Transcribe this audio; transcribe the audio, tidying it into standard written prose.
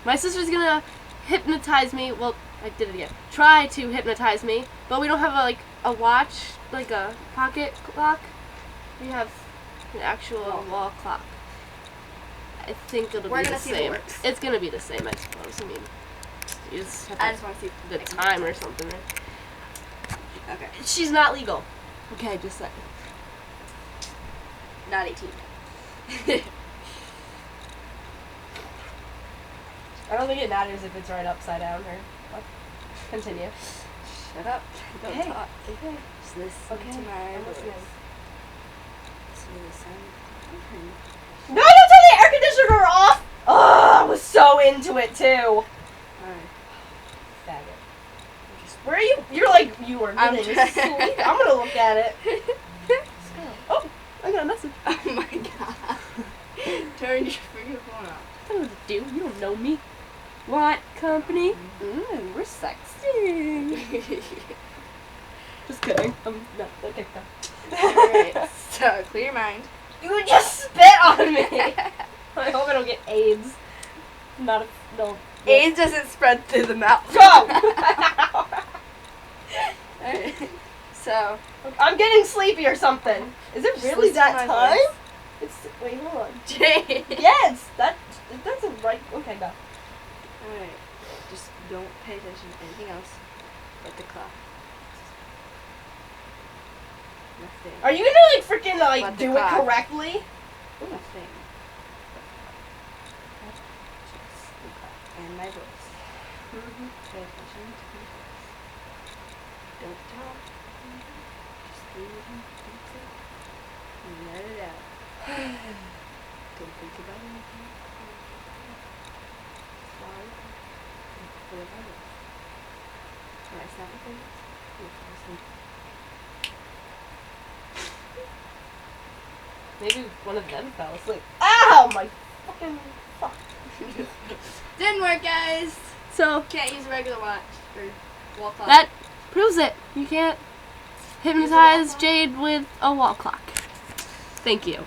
My sister's gonna hypnotize me. Well, I did it again. Try to hypnotize me, but we don't have a watch, like a pocket clock. We have an actual wall clock. I think it'll be the same. It's gonna be the same, I suppose. I mean, you just have I just want to see the time or something, right? Okay. She's not legal. Okay, just saying. Not 18. I don't think it matters if it's right upside down or what. Continue. Shut up. Don't talk. Okay. Just listen to my voice. Listen to the sound. No, don't turn the air conditioner off! Oh, I was so into it too. Alright. Faggot. Where are you? You're like, you are I'm getting sweet. I'm gonna look at it. Oh, I got a message. Oh my god. Turn your freaking phone off. I don't know what to do. You don't know me. What company? We're sexting. Just kidding. No, okay, no. Alright, so clear your mind. You just spit on me. I hope I don't get AIDS. No. AIDS doesn't spread through the mouth. Go! Alright, so. I'm getting sleepy or something. Is it really that time? Voice. Wait, hold on. Jay. Yes! That's a right. Okay, go. Alright, just don't pay attention to anything else but the clock. Nothing. Are you gonna freaking But the do clock. it correctly? Nothing. Just the clock and my voice. Pay attention to my voice. Don't talk. Just breathe in, think it, and let it out. Don't think about anything. Swallow. And pull it out. When I snap my fingers, you fall asleep. Maybe one of them fell asleep. Ow! My fucking fuck. Didn't work, guys. So Can't use a regular watch or wall clock. that proves it. You can't hypnotize Jade with a wall clock. Thank you.